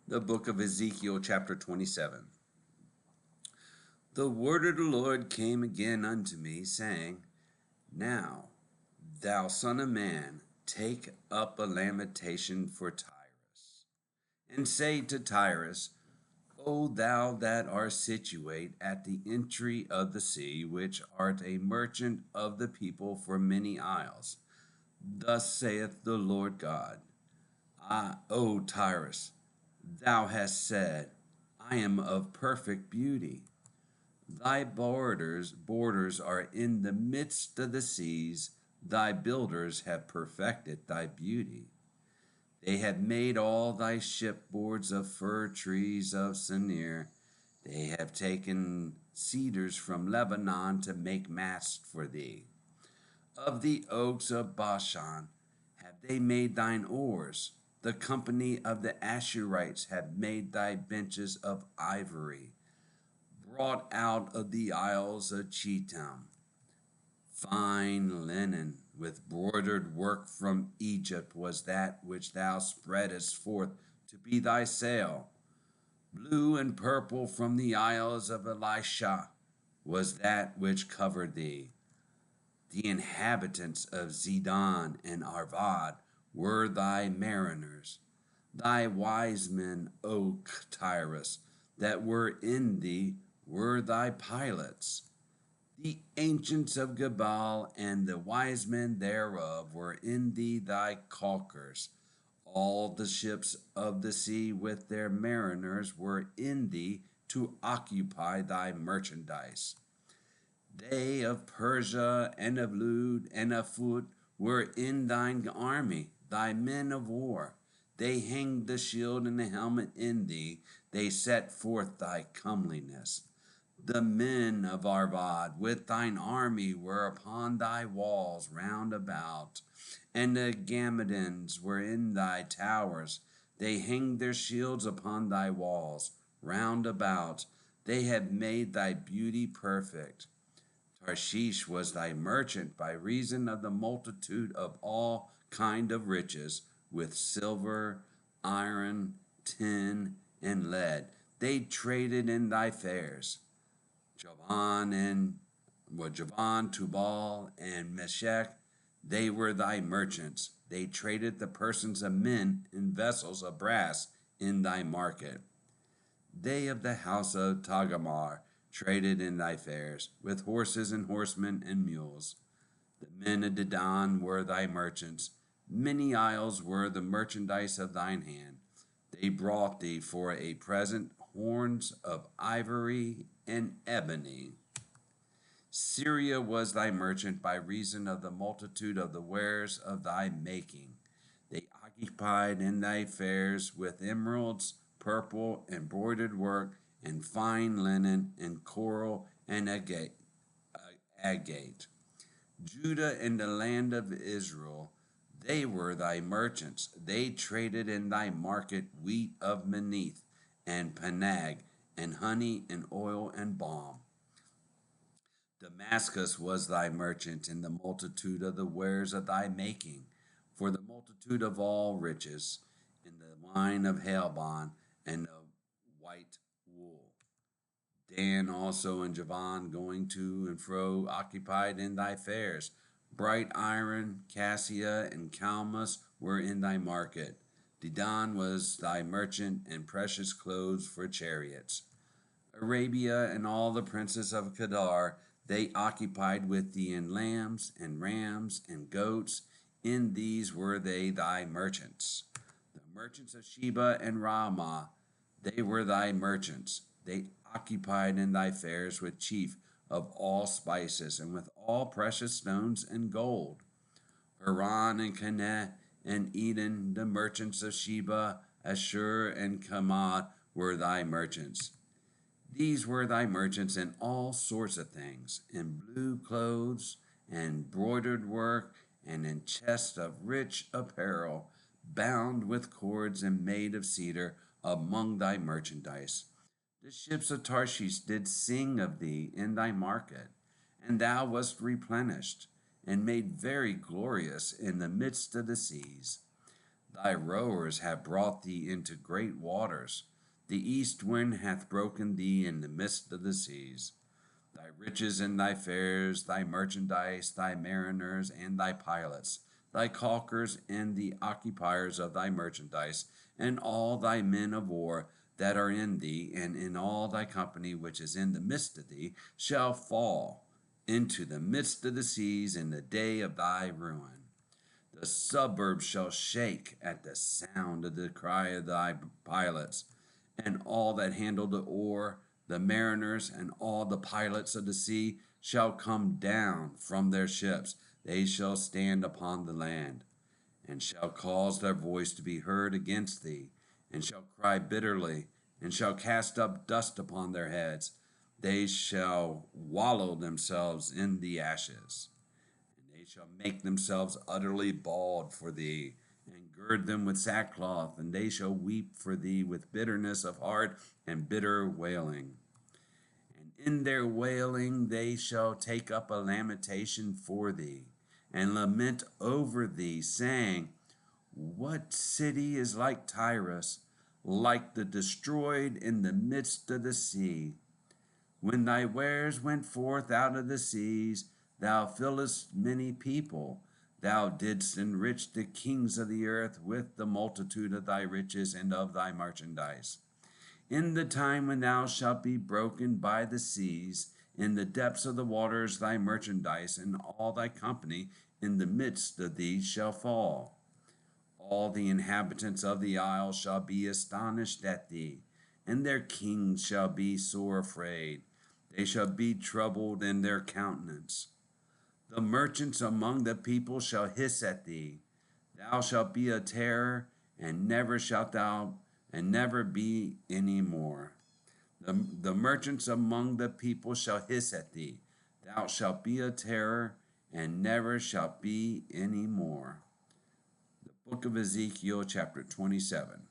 The book of Ezekiel, chapter 27. The word of the Lord came again unto me, saying, Now, thou son of man, take up a lamentation for Tyrus, and say to Tyrus, O thou that art situate at the entry of the sea, which art a merchant of the people for many isles, thus saith the Lord God, O Tyrus, thou hast said, I am of perfect beauty. Thy borders are in the midst of the seas. Thy builders have perfected thy beauty. They have made all thy shipboards of fir trees of Sinir. They have taken cedars from Lebanon to make masts for thee. Of the oaks of Bashan have they made thine oars. The company of the Ashurites have made thy benches of ivory, brought out of the isles of Chetam. Fine linen with broidered work from Egypt was that which thou spreadest forth to be thy sail. Blue and purple from the isles of Elisha was that which covered thee. The inhabitants of Zidon and Arvad were thy mariners. Thy wise men, O Tyrus, that were in thee were thy pilots. The ancients of Gebal and the wise men thereof were in thee thy caulkers. All the ships of the sea with their mariners were in thee to occupy thy merchandise. They of Persia and of Lud and of Phut were in thine army, thy men of war. They hanged the shield and the helmet in thee. They set forth thy comeliness. The men of Arvad with thine army were upon thy walls round about, and the Gammadians were in thy towers. They hanged their shields upon thy walls round about. They have made thy beauty perfect. Tarshish was thy merchant by reason of the multitude of all kind of riches, with silver, iron, tin, and lead. They traded in thy fairs. Javan, Tubal, and Meshech, they were thy merchants. They traded the persons of men in vessels of brass in thy market. They of the house of Tagamar traded in thy fairs, with horses and horsemen and mules. The men of Dedan were thy merchants. Many isles were the merchandise of thine hand. They brought thee for a present horns of ivory and ebony. Syria was thy merchant by reason of the multitude of the wares of thy making. They occupied in thy fairs with emeralds, purple, embroidered work, and fine linen, and coral, and agate. Judah and the land of Israel, they were thy merchants. They traded in thy market wheat of Meneth, and Panag, and honey, and oil, and balm. Damascus was thy merchant in the multitude of the wares of thy making, for the multitude of all riches, in the wine of Helbon and of white wool. Dan also and Javan going to and fro occupied in thy fairs. Bright iron, cassia, and calmus were in thy market. Dedan was thy merchant, and precious clothes for chariots. Arabia and all the princes of Kedar, they occupied with thee in lambs and rams and goats. In these were they thy merchants. The merchants of Sheba and Ramah, they were thy merchants. They occupied in thy fairs with chief of all spices and with all precious stones and gold. Haran and Caneh and Eden, the merchants of Sheba, Ashur and Kamad were thy merchants. These were thy merchants in all sorts of things, in blue clothes and broidered work, and in chests of rich apparel, bound with cords and made of cedar among thy merchandise. The ships of Tarshish did sing of thee in thy market, and thou wast replenished, and made very glorious in the midst of the seas. Thy rowers have brought thee into great waters. The east wind hath broken thee in the midst of the seas. Thy riches and thy fares, thy merchandise, thy mariners and thy pilots, thy caulkers and the occupiers of thy merchandise, and all thy men of war that are in thee, and in all thy company which is in the midst of thee, shall fall into the midst of the seas in the day of thy ruin. The suburbs shall shake at the sound of the cry of thy pilots, and all that handle the oar, the mariners, and all the pilots of the sea shall come down from their ships. They shall stand upon the land, and shall cause their voice to be heard against thee, and shall cry bitterly, and shall cast up dust upon their heads. They shall wallow themselves in the ashes. They shall make themselves utterly bald for thee, and gird them with sackcloth, and they shall weep for thee with bitterness of heart and bitter wailing. And in their wailing they shall take up a lamentation for thee, and lament over thee, saying, What city is like Tyrus, like the destroyed in the midst of the sea? When thy wares went forth out of the seas, thou fillest many people. Thou didst enrich the kings of the earth with the multitude of thy riches and of thy merchandise. In the time when thou shalt be broken by the seas, in the depths of the waters thy merchandise and all thy company in the midst of thee shall fall. All the inhabitants of the isle shall be astonished at thee, and their kings shall be sore afraid. They shall be troubled in their countenance. The merchants among the people shall hiss at thee. Thou shalt be a terror, and never shalt thou, and never be any more. The merchants among the people shall hiss at thee. Thou shalt be a terror, and never shalt be any more. The book of Ezekiel, chapter 27.